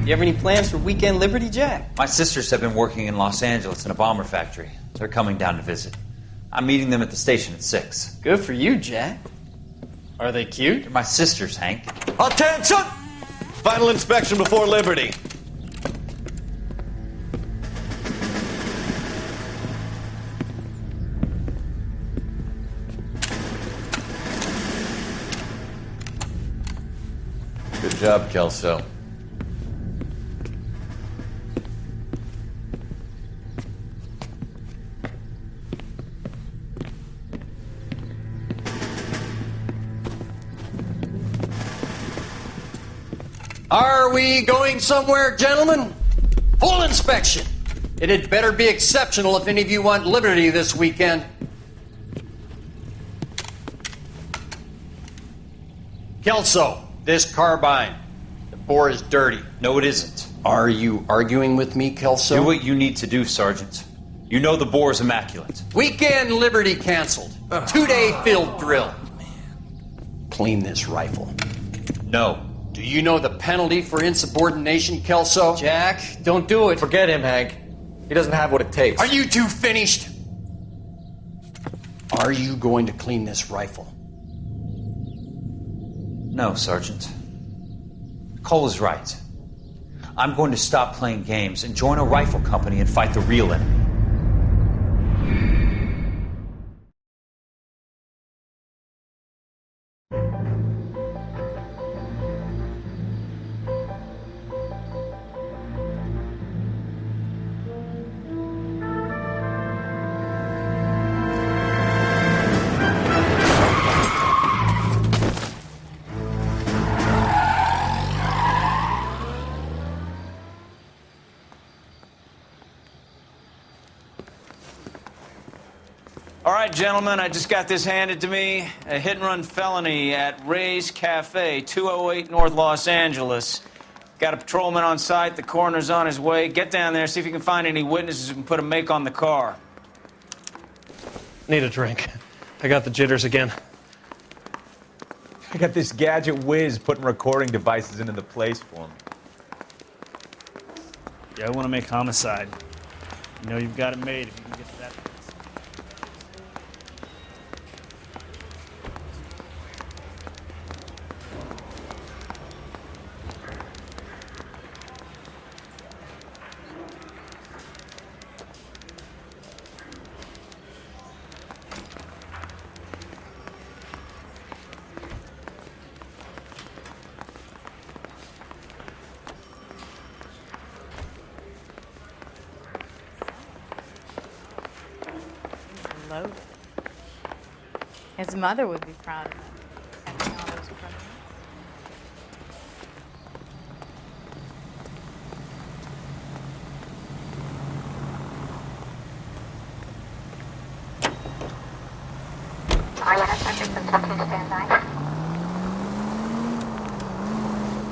You have any plans for Weekend Liberty, Jack? My sisters have been working in Los Angeles in a bomber factory. They're coming down to visit. I'm meeting them at the station at 6. Good for you, Jack. Are they cute? They're my sisters, Hank. Attention! Final inspection before Liberty. Good job, Kelso. Are we going somewhere, gentlemen? Full inspection. It had better be exceptional if any of you want liberty this weekend. Kelso, this carbine. The bore is dirty. No, it isn't. Are you arguing with me, Kelso? Do what you need to do, Sergeant. You know the bore is immaculate. Weekend liberty canceled. 2-day field drill. Clean this rifle. No. Do you know the penalty for insubordination, Kelso? Jack, don't do it. Forget him, Hank. He doesn't have what it takes. Are you two finished? Are you going to clean this rifle? No, Sergeant. Cole is right. I'm going to stop playing games and join a rifle company and fight the real enemy. All right, gentlemen, I just got this handed to me. A hit-and-run felony at Ray's Cafe, 208 North Los Angeles. Got a patrolman on site. The coroner's on his way. Get down there, see if you can find any witnesses who can put a make on the car. Need a drink. I got the jitters again. I got this gadget whiz putting recording devices into the place for him. Yeah, I want to make homicide. You know you've got it made if you can get to that. Loaded. His mother would be proud of him. Having all those criminals.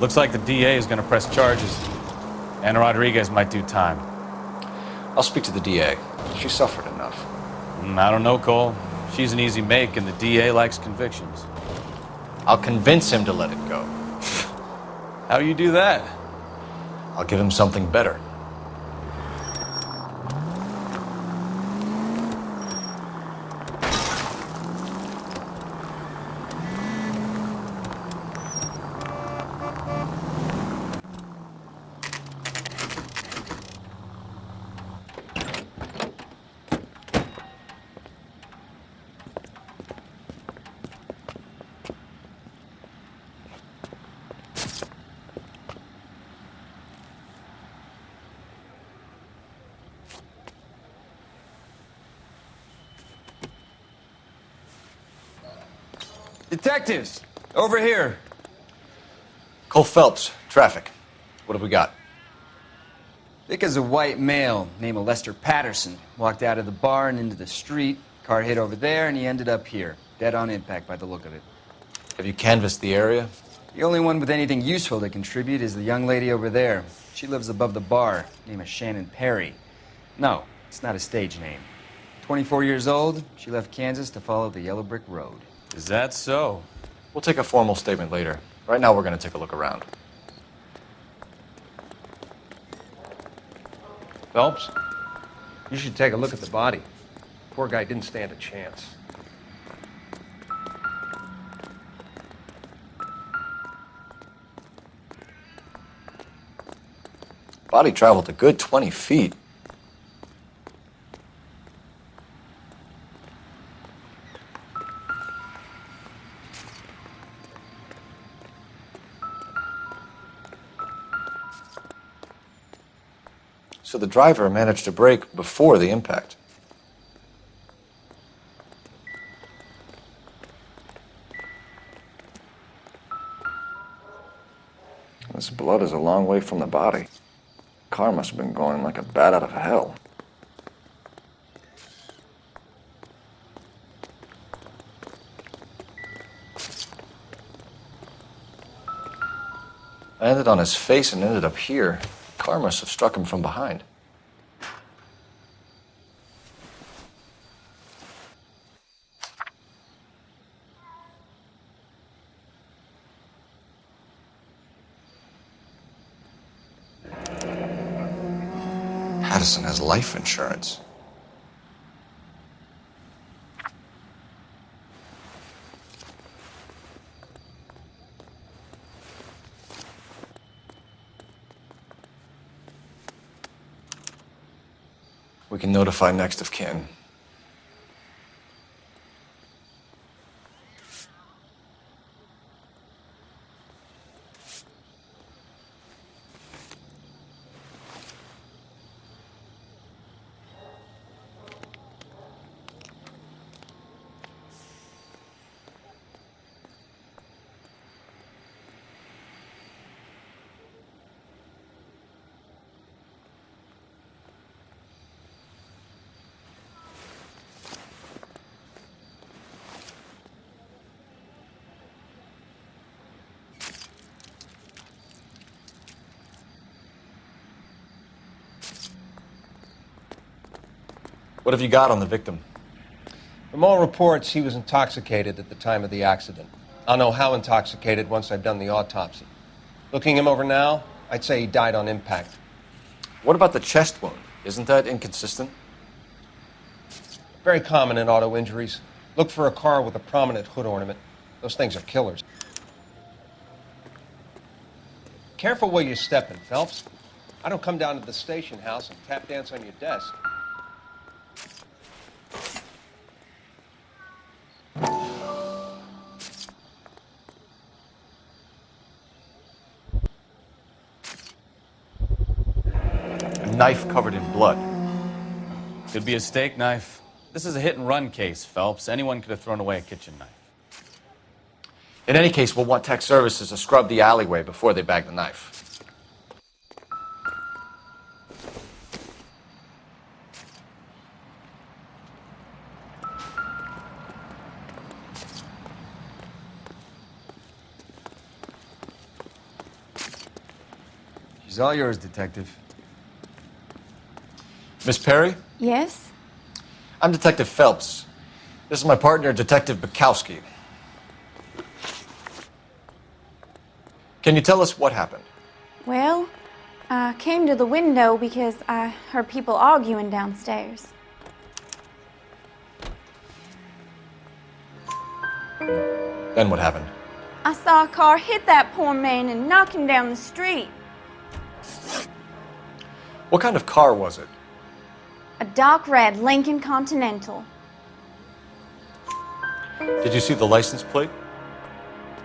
Looks like the DA is going to press charges. Anna Rodriguez might do time. I'll speak to the DA. She suffered enough. I don't know, Cole. She's an easy make, and the DA likes convictions. I'll convince him to let it go. How do you do that? I'll give him something better. Detectives, over here. Cole Phelps, traffic. What have we got? Vic is a white male named Lester Patterson. Walked out of the bar and into the street. Car hit over there, and he ended up here. Dead on impact by the look of it. Have you canvassed the area? The only one with anything useful to contribute is the young lady over there. She lives above the bar. Name is Shannon Perry. No, it's not a stage name. 24 years old, she left Kansas to follow the yellow brick road. Is that so? We'll take a formal statement later. Right now, we're going to take a look around. Phelps? You should take a look at the body. Poor guy didn't stand a chance. Body traveled a good 20 feet. So the driver managed to brake before the impact. This blood is a long way from the body. Car must have been going like a bat out of hell. Landed on his face and ended up here. Car must have struck him from behind. Patterson has life insurance. We can notify next of kin. What have you got on the victim? From all reports, he was intoxicated at the time of the accident. I'll know how intoxicated once I've done the autopsy. Looking him over now, I'd say he died on impact. What about the chest wound? Isn't that inconsistent? Very common in auto injuries. Look for a car with a prominent hood ornament. Those things are killers. Careful where you're stepping, Phelps. I don't come down to the station house and tap dance on your desk. Knife covered in blood. Could be a steak knife. This is a hit-and-run case, Phelps. Anyone could have thrown away a kitchen knife. In any case, we'll want tech services to scrub the alleyway before they bag the knife. She's all yours, Detective. Miss Perry? Yes? I'm Detective Phelps. This is my partner, Detective Bukowski. Can you tell us what happened? Well, I came to the window because I heard people arguing downstairs. Then what happened? I saw a car hit that poor man and knock him down the street. What kind of car was it? A dark red Lincoln Continental. Did you see the license plate?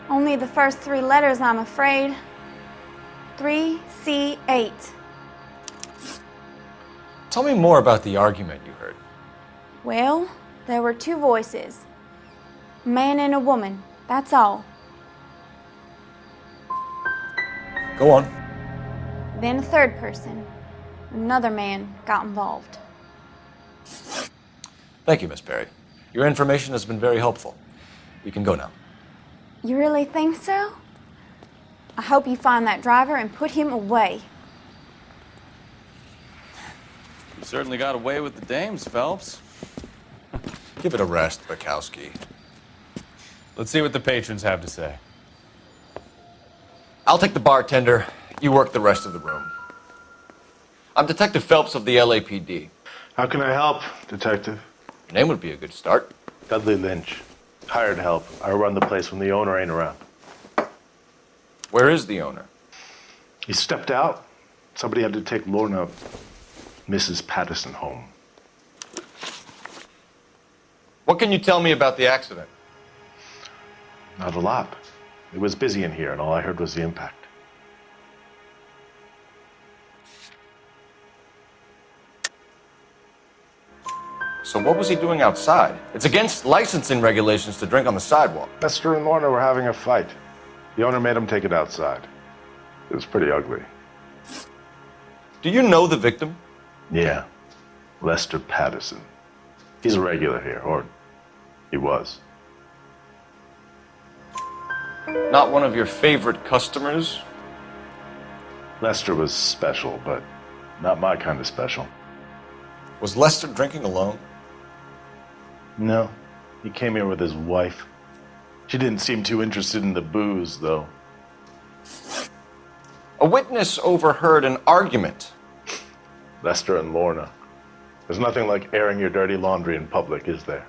Only the first three letters, I'm afraid. 3C8. Tell me more about the argument you heard. Well, there were two voices. A man and a woman, that's all. Go on. Then a third person. Another man got involved. Thank you, Miss Perry. Your information has been very helpful. You can go now. You really think so? I hope you find that driver and put him away. You certainly got away with the dames, Phelps. Give it a rest, Bukowski. Let's see what the patrons have to say. I'll take the bartender. You work the rest of the room. I'm Detective Phelps of the LAPD. How can I help, Detective? Your name would be a good start. Dudley Lynch. Hired help. I run the place when the owner ain't around. Where is the owner? He stepped out. Somebody had to take Lorna, Mrs. Patterson, home. What can you tell me about the accident? Not a lot. It was busy in here, and all I heard was the impact. So what was he doing outside? It's against licensing regulations to drink on the sidewalk. Lester and Lorna were having a fight. The owner made him take it outside. It was pretty ugly. Do you know the victim? Yeah. Lester Patterson. He's a regular here, or he was. Not one of your favorite customers? Lester was special, but not my kind of special. Was Lester drinking alone? No. He came here with his wife. She didn't seem too interested in the booze, though. A witness overheard an argument. Lester and Lorna. There's nothing like airing your dirty laundry in public, is there?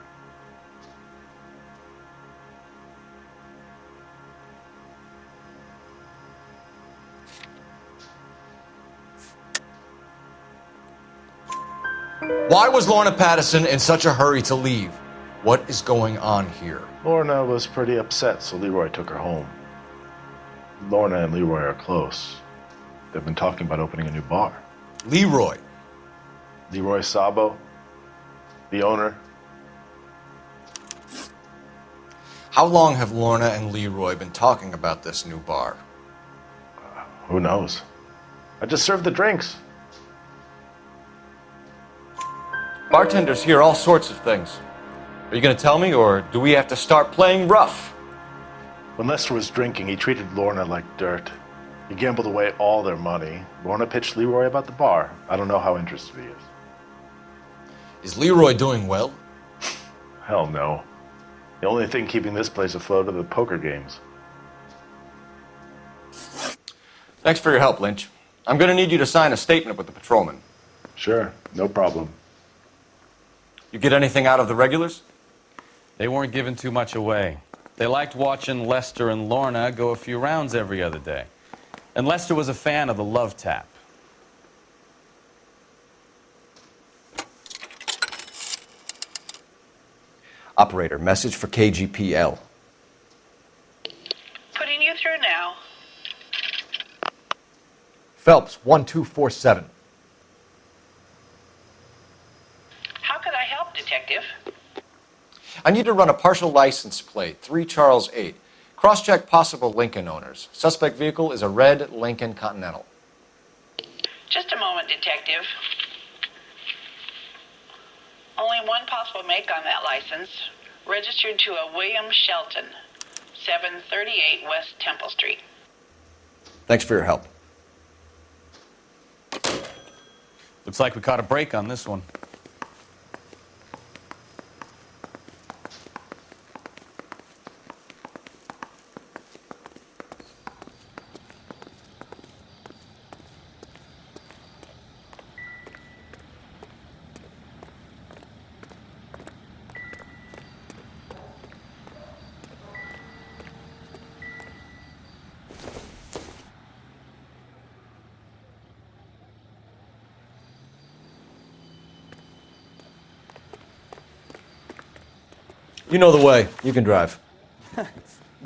Why was Lorna Patterson in such a hurry to leave? What is going on here? Lorna was pretty upset, so Leroy took her home. Lorna and Leroy are close. They've been talking about opening a new bar. Leroy? Leroy Sabo, the owner. How long have Lorna and Leroy been talking about this new bar? Who knows? I just served the drinks. Bartenders hear all sorts of things. Are you going to tell me, or do we have to start playing rough? When Lester was drinking, he treated Lorna like dirt. He gambled away all their money. Lorna pitched Leroy about the bar. I don't know how interested he is. Is Leroy doing well? Hell no. The only thing keeping this place afloat are the poker games. Thanks for your help, Lynch. I'm going to need you to sign a statement with the patrolman. Sure, no problem. You get anything out of the regulars? They weren't giving too much away. They liked watching Lester and Lorna go a few rounds every other day. And Lester was a fan of the love tap. Operator, message for KGPL. Putting you through now. Phelps, 1247. How could I help, Detective? I need to run a partial license plate, 3 Charles 8. Cross-check possible Lincoln owners. Suspect vehicle is a red Lincoln Continental. Just a moment, Detective. Only one possible make on that license. Registered to a William Shelton, 738 West Temple Street. Thanks for your help. Looks like we caught a break on this one. You know the way. You can drive.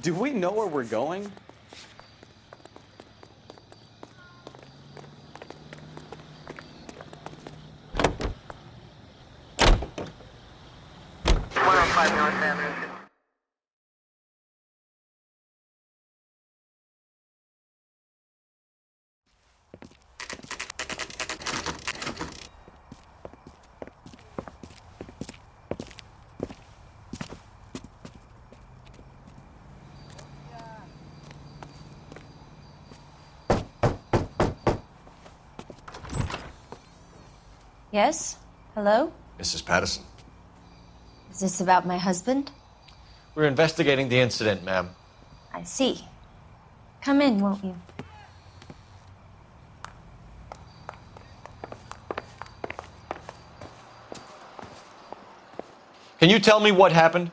Do we know where we're going? Yes? Hello? Mrs. Patterson. Is this about my husband? We're investigating the incident, ma'am. I see. Come in, won't you? Can you tell me what happened?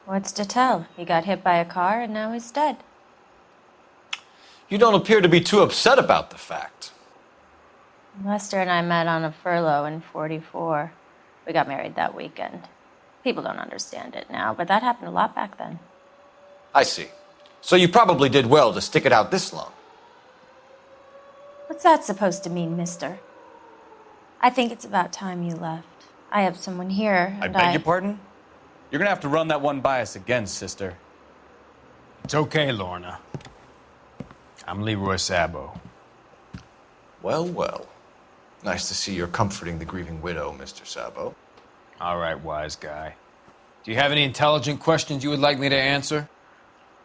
What's to tell? He got hit by a car and now he's dead. You don't appear to be too upset about the fact. Lester and I met on a furlough in '44. We got married that weekend. People don't understand it now, but that happened a lot back then. I see. So you probably did well to stick it out this long. What's that supposed to mean, mister? I think it's about time you left. I have someone here, I and beg your pardon? You're gonna have to run that one by us again, sister. It's okay, Lorna. I'm Leroy Sabo. Well, well. Nice to see you're comforting the grieving widow, Mr. Sabo. All right, wise guy. Do you have any intelligent questions you would like me to answer?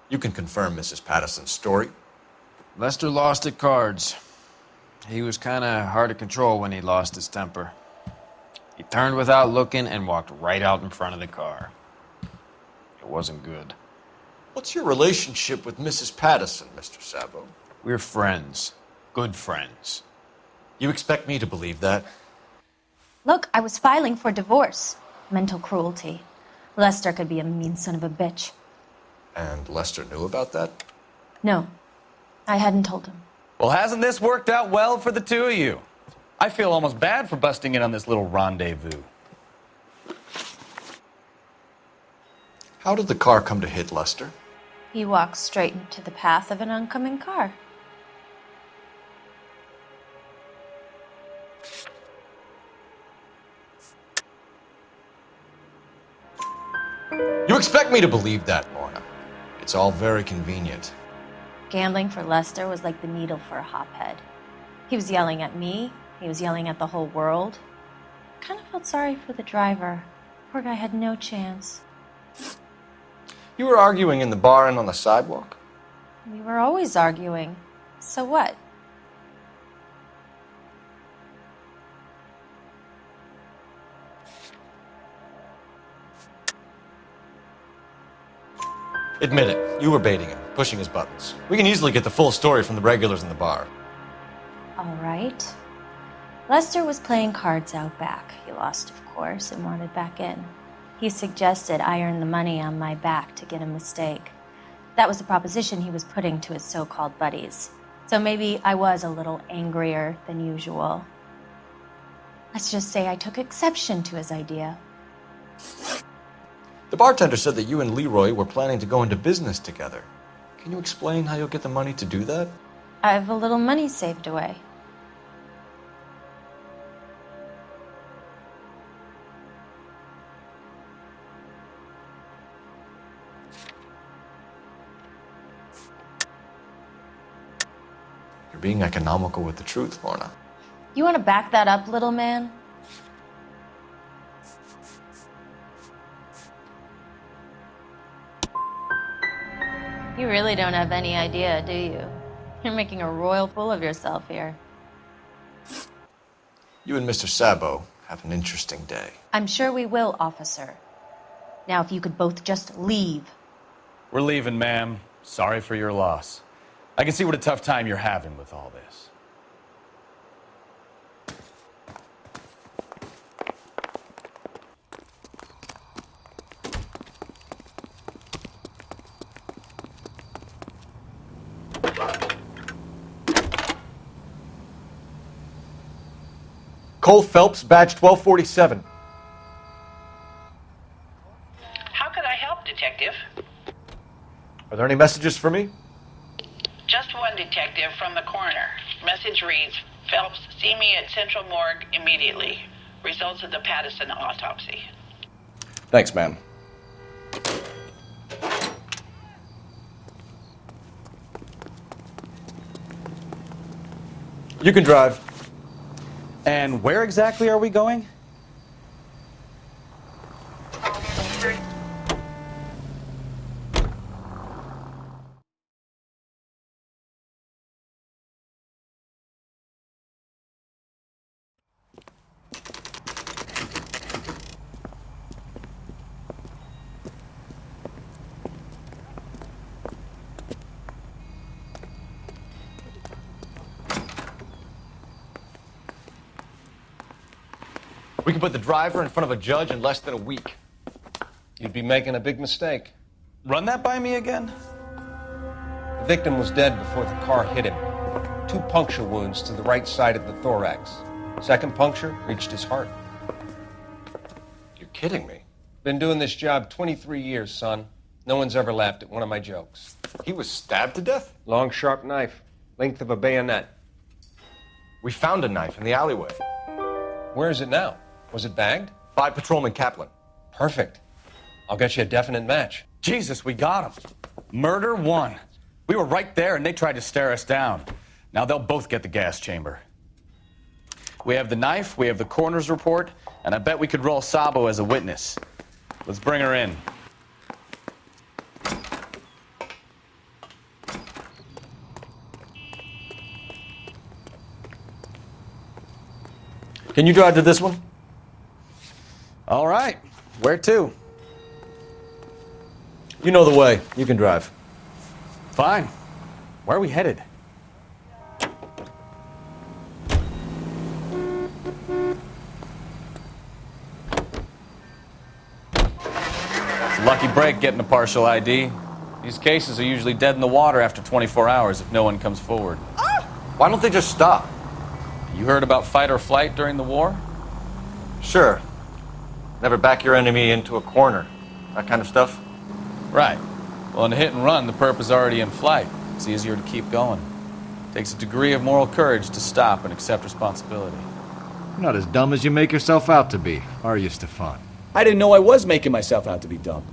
You can confirm Mrs. Patterson's story. Lester lost at cards. He was kind of hard to control when he lost his temper. He turned without looking and walked right out in front of the car. It wasn't good. What's your relationship with Mrs. Patterson, Mr. Sabo? We're friends. Good friends. You expect me to believe that? Look, I was filing for divorce. Mental cruelty. Lester could be a mean son of a bitch. And Lester knew about that? No, I hadn't told him. Well, hasn't this worked out well for the two of you? I feel almost bad for busting in on this little rendezvous. How did the car come to hit Lester? He walked straight into the path of an oncoming car. You expect me to believe that, Lorna. It's all very convenient. Gambling for Lester was like the needle for a hophead. He was yelling at me. He was yelling at the whole world. I kind of felt sorry for the driver. Poor guy had no chance. You were arguing in the bar and on the sidewalk? We were always arguing. So what? Admit it, you were baiting him, pushing his buttons. We can easily get the full story from the regulars in the bar. All right. Lester was playing cards out back. He lost, of course, and wanted back in. He suggested I earn the money on my back to get a mistake. That was the proposition he was putting to his so-called buddies. So maybe I was a little angrier than usual. Let's just say I took exception to his idea. The bartender said that you and Leroy were planning to go into business together. Can you explain how you'll get the money to do that? I have a little money saved away. You're being economical with the truth, Lorna. You want to back that up, little man? You really don't have any idea, do you? You're making a royal fool of yourself here. You and Mr. Sabo have an interesting day. I'm sure we will, officer. Now, if you could both just leave. We're leaving, ma'am. Sorry for your loss. I can see what a tough time you're having with all this. Cole Phelps, badge 1247. How could I help, Detective? Are there any messages for me? Just one detective from the coroner. Message reads, Phelps, see me at Central Morgue immediately. Results of the Patterson autopsy. Thanks, ma'am. You can drive. And where exactly are we going? We can put the driver in front of a judge in less than a week. You'd be making a big mistake. Run that by me again? The victim was dead before the car hit him. 2 puncture wounds to the right side of the thorax. Second puncture reached his heart. You're kidding me. Been doing this job 23 years, son. No one's ever laughed at one of my jokes. He was stabbed to death? Long, sharp knife. Length of a bayonet. We found a knife in the alleyway. Where is it now? Was it bagged? By Patrolman Kaplan. Perfect. I'll get you a definite match. Jesus, we got him. Murder 1. We were right there and they tried to stare us down. Now they'll both get the gas chamber. We have the knife, we have the coroner's report, and I bet we could roll Sabo as a witness. Let's bring her in. Can you drive to this one? All right. Where to? You know the way. You can drive. Fine. Where are we headed? It's a lucky break getting a partial ID. These cases are usually dead in the water after 24 hours if no one comes forward. Why don't they just stop? You heard about fight or flight during the war? Sure. Never back your enemy into a corner. That kind of stuff. Right. Well, in a hit and run, the perp is already in flight. It's easier to keep going. Takes a degree of moral courage to stop and accept responsibility. You're not as dumb as you make yourself out to be, are you, Stefan? I didn't know I was making myself out to be dumb.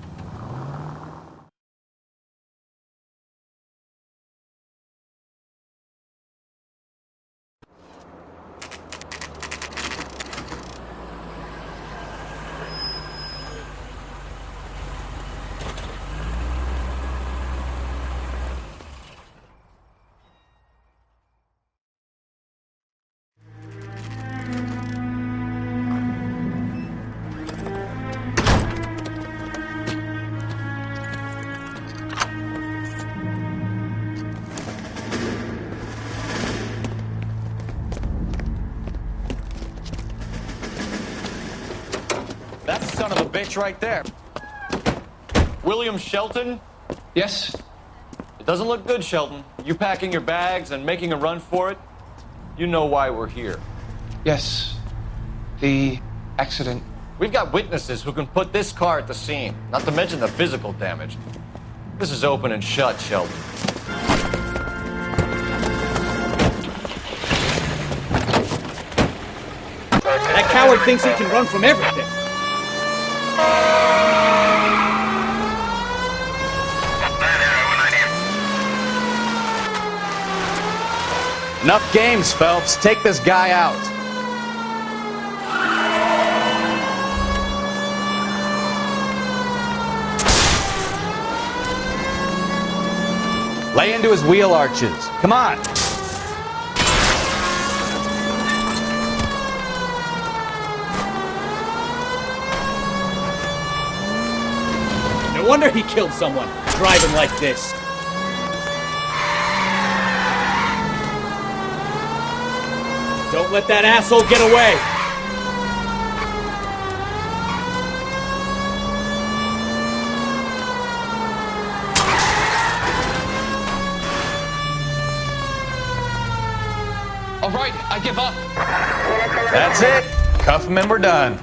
That's the son of a bitch right there. William Shelton? Yes? It doesn't look good, Shelton. You packing your bags and making a run for it? You know why we're here. Yes. The accident. We've got witnesses who can put this car at the scene, not to mention the physical damage. This is open and shut, Shelton. That coward thinks he can run from everything. Enough games, Phelps. Take this guy out. Lay into his wheel arches. Come on. No wonder he killed someone, driving like this. Don't let that asshole get away! All right, I give up. That's it. Cuff him and we're done.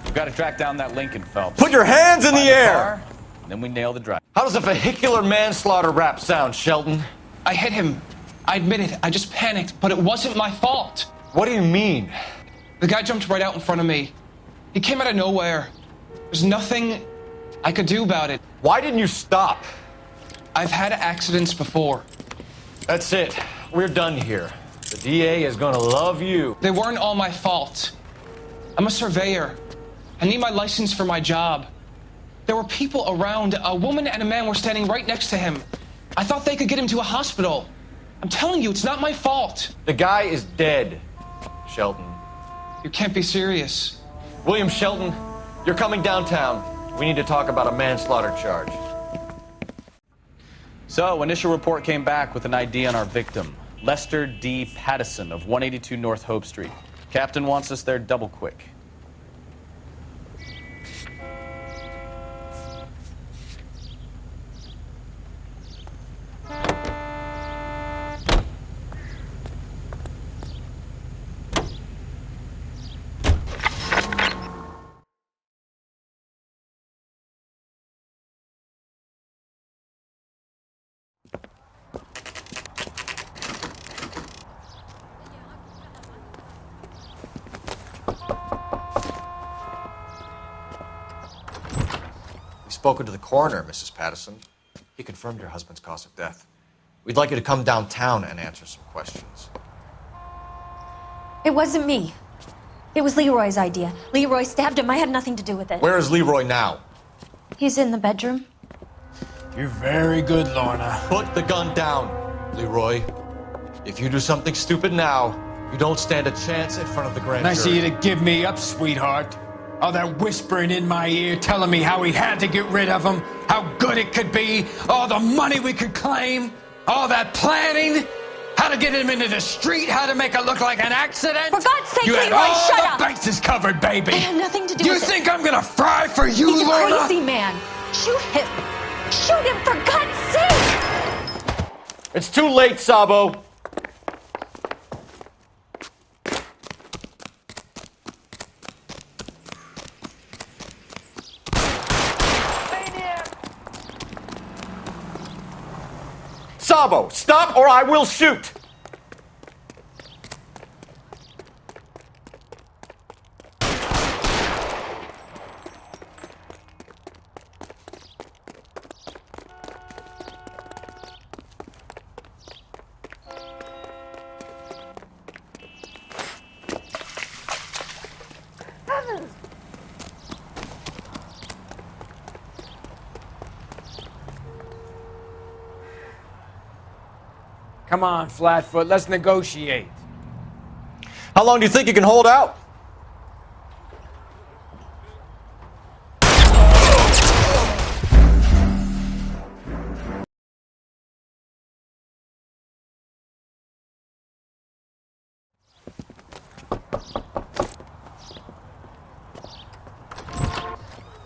We've got to track down that Lincoln, Phelps. Put your hands in Find the air! car, and then we nail the driver. How does a vehicular manslaughter rap sound, Shelton? I hit him. I admit it. I just panicked, but it wasn't my fault. What do you mean? The guy jumped right out in front of me. He came out of nowhere. There's nothing I could do about it. Why didn't you stop? I've had accidents before. That's it. We're done here. The DA is gonna love you. They weren't all my fault. I'm a surveyor. I need my license for my job. There were people around. A woman and a man were standing right next to him. I thought they could get him to a hospital. I'm telling you, it's not my fault. The guy is dead, Shelton. You can't be serious. William Shelton, you're coming downtown. We need to talk about a manslaughter charge. So, initial report came back with an ID on our victim, Lester D. Pattison of 182 North Hope Street. Captain wants us there double quick. spoken to the coroner, Mrs. Patterson. He confirmed your husband's cause of death. We'd like you to come downtown and answer some questions. It wasn't me. It was Leroy's idea. Leroy stabbed him. I had nothing to do with it. Where is Leroy now? He's in the bedroom. You're very good, Lorna. Put the gun down, Leroy. If you do something stupid now, you don't stand a chance in front of the grand Nice of jury. you to give me up, sweetheart. All that whispering in my ear telling me how we had to get rid of him, how good it could be, all the money we could claim, all that planning, how to get him into the street, how to make it look like an accident. For God's sake, you had Leroy, all shut the up! bases covered, baby. I had nothing to do You with it. think I'm gonna fry for you, He's a Lorna? crazy man. Shoot him. Shoot him, for God's sake! It's too late, Sabo. Sabo, stop or I will shoot! Come on, Flatfoot, let's negotiate. How long do you think you can hold out?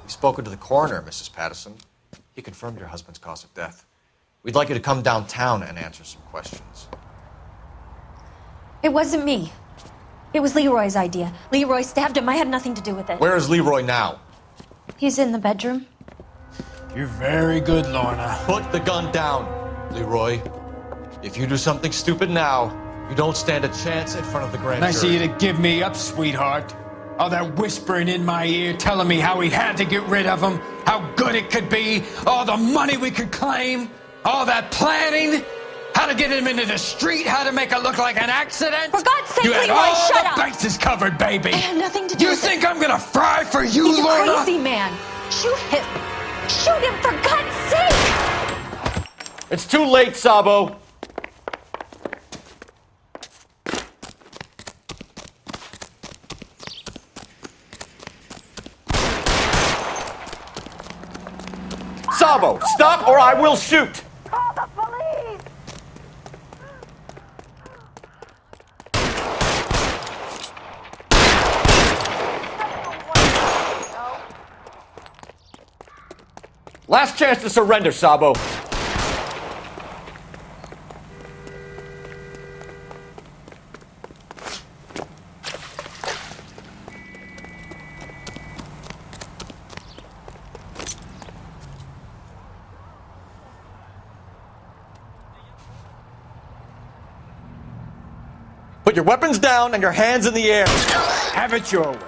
You've spoken to the coroner, Mrs. Patterson. He confirmed your husband's cause of death. We'd like you to come downtown and answer some questions. It wasn't me. It was Leroy's idea. Leroy stabbed him. I had nothing to do with it. Where is Leroy now? He's in the bedroom. You're very good, Lorna. Put the gun down, Leroy. If you do something stupid now, you don't stand a chance in front of the grand Nice of jury. you to give me up, sweetheart. All that whispering in my ear telling me how we had to get rid of him, how good it could be, all the money we could claim, all that planning, how to get him into the street, how to make it look like an accident. For God's sake, you had Leroy, all shut the up! bases covered, baby. I had nothing to do You with think it. I'm gonna fry for you, He's a Lorna? crazy man. Shoot him. Shoot him, for God's sake! It's too late, Sabo. Sabo, stop or I will shoot! Call the police! Last chance to surrender, Sabo. Put your weapons down and your hands in the air. Have it your way.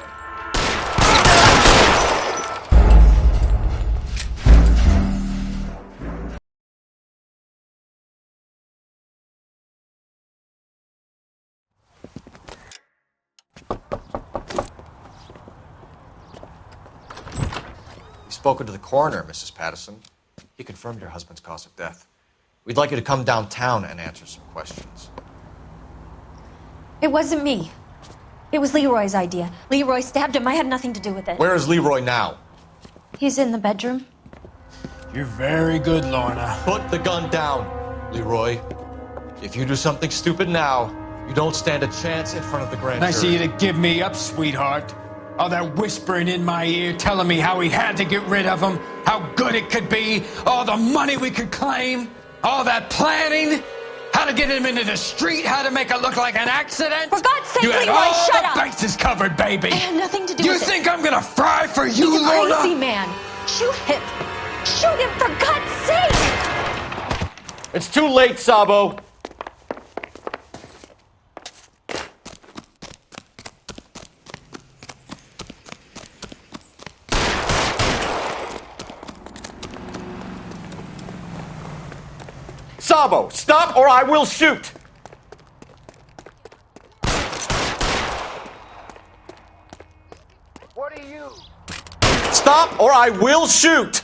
You've spoken to the coroner, Mrs. Patterson. He confirmed your husband's cause of death. We'd like you to come downtown and answer some questions. It wasn't me. It was Leroy's idea. Leroy stabbed him. I had nothing to do with it. Where is Leroy now? He's in the bedroom. You're very good, Lorna. Put the gun down, Leroy. If you do something stupid now, you don't stand a chance in front of the grand Nice of jury. you to give me up, sweetheart. All that whispering in my ear telling me how we had to get rid of him, how good it could be, all the money we could claim, all that planning, how to get him into the street, how to make it look like an accident. For God's sake, you had Leroy, all shut the up! bases covered, baby. I had nothing to do You with it. think I'm gonna fry for you, He's a Lorna? crazy man. Shoot him. Shoot him, for God's sake! It's too late, Sabo. Sabo, stop or I will shoot! What are you? Stop or I will shoot!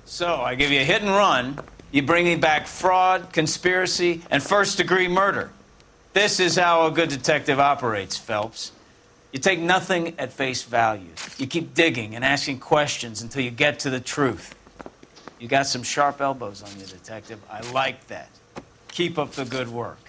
So, I give you a hit and run. You bring me back fraud, conspiracy, and first-degree murder. This is how a good detective operates, Phelps. You take nothing at face value. You keep digging and asking questions until you get to the truth. You got some sharp elbows on you, detective. I like that. Keep up the good work.